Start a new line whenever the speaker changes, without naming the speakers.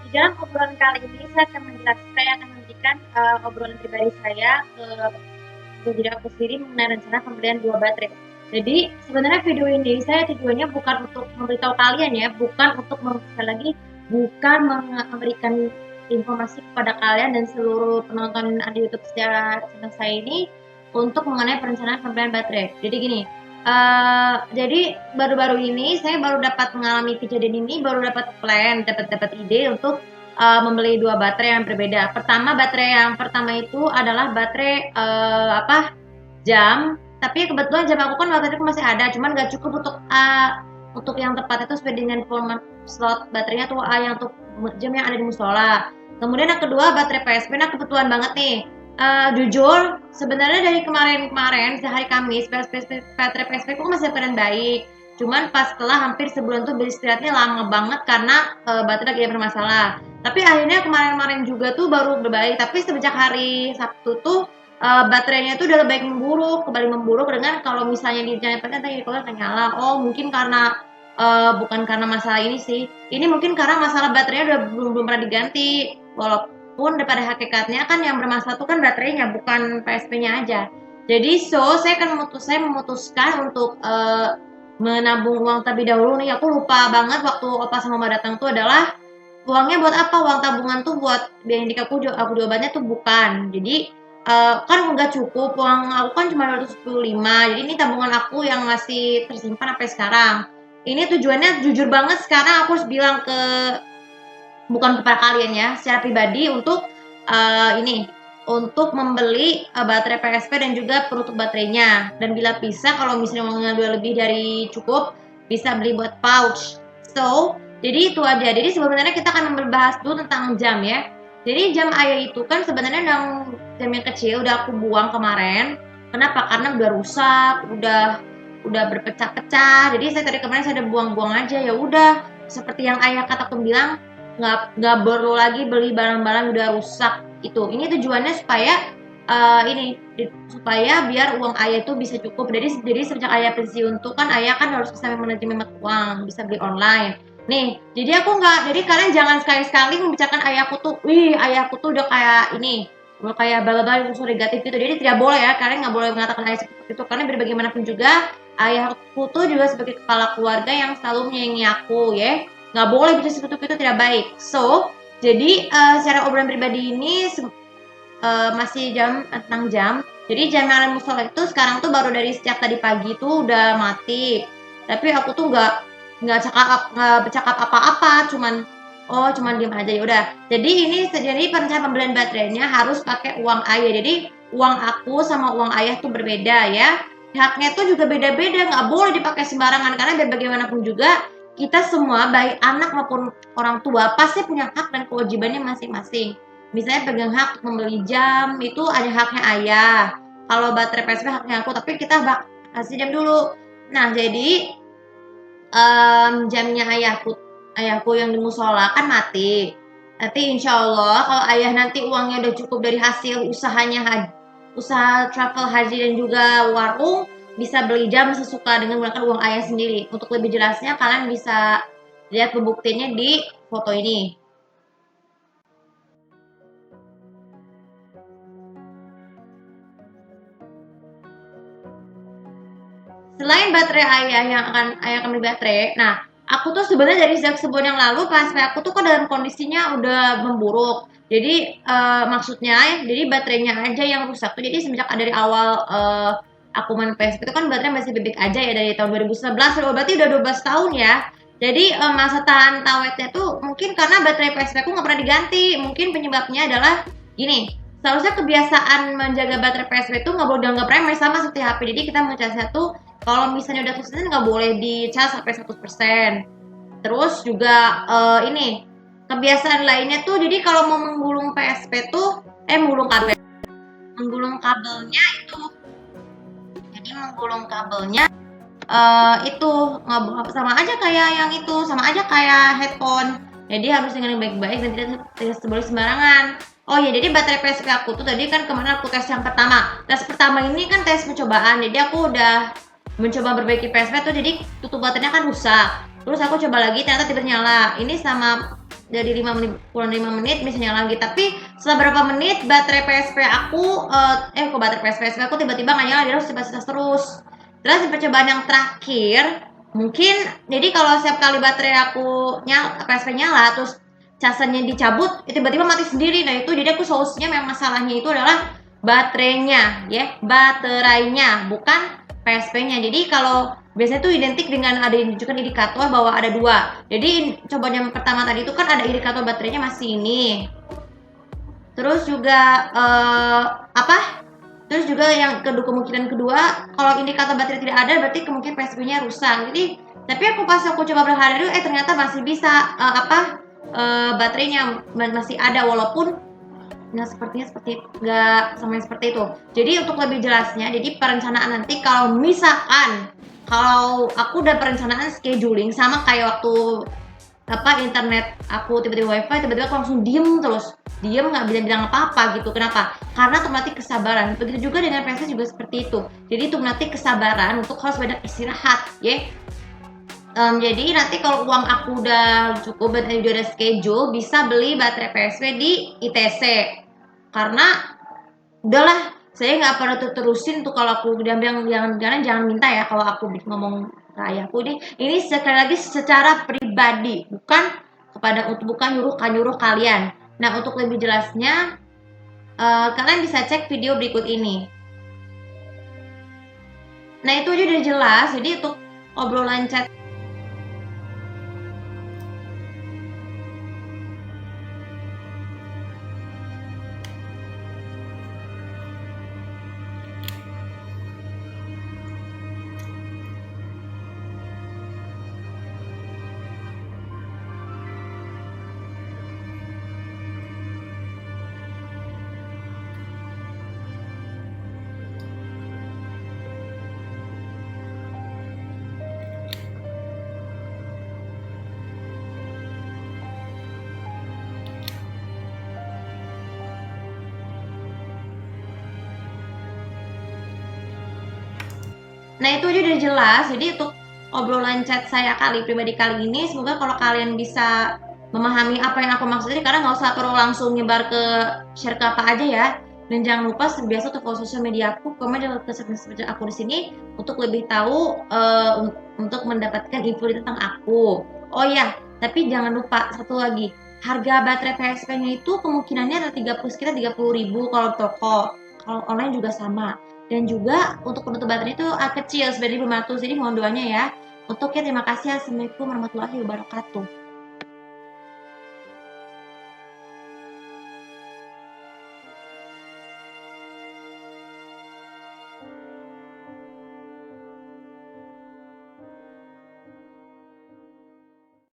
Di dalam obrolan kali ini saya akan memberikan obrolan pribadi saya ke diri aku sendiri mengenai rencana pembelian 2 baterai. Jadi sebenarnya video ini saya tujuannya bukan untuk memberitahu kalian ya, bukan untuk sekali lagi bukan memberikan informasi kepada kalian dan seluruh penonton di YouTube secara channel saya ini untuk mengenai perencanaan pembelian baterai. Jadi gini, jadi baru-baru ini saya baru dapat mengalami kejadian ini, baru dapat plan, dapat ide untuk membeli 2 baterai yang berbeda. Baterai yang pertama itu adalah baterai jam, tapi kebetulan jam aku kan waktu itu masih ada, cuman nggak cukup untuk yang tepat itu sesuai dengan format slot baterainya tuh yang untuk jam yang ada di musola. Kemudian yang kedua baterai PSP. Nah kebetulan banget nih, jujur sebenarnya dari kemarin sehari Kamis baterai PSP ku masih keadaan baik. Cuman pas setelah hampir sebulan tuh beristirahatnya lama banget karena baterai lagi bermasalah. Tapi akhirnya kemarin juga tuh baru berbaik. Tapi sejak hari Sabtu tuh baterainya tuh udah baik kembali memburuk dengan kalau misalnya dinyalakan tadi kalau nyala. Oh mungkin karena bukan karena masalah ini sih. Ini mungkin karena masalah baterainya udah belum pernah diganti. Walaupun daripada hakikatnya kan yang bermasalah tuh kan baterainya bukan PSP-nya aja. Jadi saya memutuskan untuk menabung uang terlebih dahulu nih. Aku lupa banget waktu opa sama mama datang tuh adalah uangnya buat apa? Uang tabungan tuh buat biaya dik aku diobatnya tuh bukan. Jadi kan nggak cukup, uang aku kan cuma 215, jadi ini tabungan aku yang masih tersimpan sampai sekarang. Ini tujuannya jujur banget sekarang aku harus bilang bukan kepada kalian ya, secara pribadi untuk untuk membeli baterai PSP dan juga penutup baterainya. Dan bila bisa kalau misalnya uangnya udah lebih dari cukup, bisa beli buat pouch. So, jadi itu aja. Jadi sebenarnya kita akan membahas dulu tentang jam ya. Jadi jam ayah itu kan sebenarnya jam yang kecil udah aku buang kemarin. Kenapa? Karena udah rusak, udah berpecah-pecah. Jadi saya tadi kemarin saya udah buang-buang aja. Ya udah, seperti yang ayah katakan bilang, nggak perlu lagi beli barang-barang udah rusak itu. Ini tujuannya supaya supaya biar uang ayah itu bisa cukup. Jadi sejak ayah pensiun tuh kan ayah kan harus bisa manajemen uang, bisa beli online. Nih, jadi jadi kalian jangan sekali-sekali membicarakan ayahku tuh, wih ayahku tuh udah kayak ini, udah kayak bala-bala unsur negatif gitu. Jadi tidak boleh ya, kalian nggak boleh mengatakan ayah seperti itu karena biar bagaimanapun juga ayahku tuh juga sebagai kepala keluarga yang selalu menyayangi aku ya. Nggak boleh bisa seperti itu tidak baik. So, jadi secara obrolan pribadi ini masih tentang jam. Jadi jam yang ada musola itu sekarang tuh baru dari sejak tadi pagi tuh udah mati. Tapi aku tuh nggak bercakap apa-apa, cuman diam aja ya udah. Jadi perencanaan pembelian baterainya harus pakai uang ayah. Jadi uang aku sama uang ayah tuh berbeda ya. Haknya tuh juga beda-beda, nggak boleh dipakai sembarangan karena biar bagaimanapun juga kita semua baik anak maupun orang tua pasti punya hak dan kewajibannya masing-masing. Misalnya pegang hak membeli jam itu ada haknya ayah. Kalau baterai PSP haknya aku, tapi kita kasih jam dulu. Nah, jadi jamnya ayahku yang di musola kan mati. Nanti insya Allah kalau ayah nanti uangnya udah cukup dari hasil usaha travel haji dan juga warung, bisa beli jam sesuka dengan menggunakan uang ayah sendiri. Untuk lebih jelasnya kalian bisa lihat pembuktiannya di foto ini. Selain baterai ayah akan beli baterai. Nah, aku tuh sebenarnya dari sejak sebulan yang lalu PSP aku tuh kan dalam kondisinya udah memburuk. Jadi maksudnya jadi baterainya aja yang rusak tuh. Jadi semenjak dari awal aku main PSP itu kan baterai masih bebek aja ya dari tahun 2011. Berarti udah 12 tahun ya. Jadi masa tahan awetnya tuh mungkin karena baterai PSP aku nggak pernah diganti. Mungkin penyebabnya adalah gini. Seharusnya kebiasaan menjaga baterai PSP itu nggak boleh dianggap remeh sama seperti HP. Jadi kita mencasnya tuh kalau misalnya udah selesai nggak boleh dicas sampai 100%. Terus juga ini kebiasaan lainnya tuh jadi kalau mau menggulung PSP tuh menggulung kabelnya itu jadi menggulung kabelnya itu sama aja kayak yang itu sama aja kayak headphone. Jadi harus dengan yang baik-baik dan tidak boleh sembarangan. Oh ya, jadi baterai PSP aku tuh tadi kan kemarin aku tes yang pertama. Tes pertama ini kan tes percobaan. Jadi aku udah mencoba perbaiki PSP tuh jadi tutup baterainya kan rusak. Terus aku coba lagi ternyata tidak nyala. Ini sama dari 5 menit, kurang 5 menit bisa nyala lagi. Tapi setelah berapa menit baterai PSP aku kok baterai PSP aku tiba-tiba nggak nyala, dia harus terus. Terus di percobaan yang terakhir mungkin, jadi kalau setiap kali baterai aku nyala, PSP nyala terus casannya dicabut, tiba-tiba mati sendiri. Nah itu jadi aku solusinya memang masalahnya itu adalah baterainya, ya, baterainya bukan PSP-nya. Jadi kalau biasanya tuh identik dengan ada yang menunjukkan indikator bahwa ada dua. Jadi coba yang pertama tadi itu kan ada indikator baterainya masih ini. Terus juga Terus juga yang kemungkinan kedua, kalau indikator baterai tidak ada berarti kemungkinan PSP-nya rusak. Jadi tapi pas aku coba berhari-hari ternyata masih bisa baterainya masih ada walaupun sepertinya seperti nggak sama seperti itu. Jadi untuk lebih jelasnya, jadi perencanaan nanti kalau misalkan kalau aku udah perencanaan scheduling sama kayak waktu internet aku tiba-tiba wifi, tiba-tiba aku langsung diem terus, nggak bilang apa-apa gitu. Kenapa? Karena melatih kesabaran. Begitu juga dengan PS juga seperti itu. Jadi itu melatih kesabaran untuk harus banyak istirahat, ya. Jadi nanti kalau uang aku udah cukup dan udah ada schedule, bisa beli baterai PSP di ITC. Karena udahlah, saya nggak pernah terusin tuh kalau aku udah bilang jangan minta ya kalau aku ngomong ke ayahku ini sekali lagi secara pribadi, bukan nyuruh kalian. Nah untuk lebih jelasnya kalian bisa cek video berikut ini. Nah itu aja udah jelas. Jadi untuk obrolan chat Nah itu aja udah jelas. Jadi untuk obrolan chat saya pribadi kali ini, semoga kalau kalian bisa memahami apa yang aku maksudin, karena nggak usah perlu langsung nyebar ke share ke apa aja ya. Dan jangan lupa biasa tuh follow sosial media aku, komen juga ke seperti aku di sini untuk lebih tahu untuk mendapatkan info tentang aku. Oh ya, tapi jangan lupa satu lagi, harga baterai PSP-nya itu kemungkinannya ada sekitar 30.000 kalau toko, kalau online juga sama. Dan juga untuk penutup baterai itu kecil 9.500, jadi mohon doanya ya. Terima kasih. Assalamualaikum warahmatullahi wabarakatuh.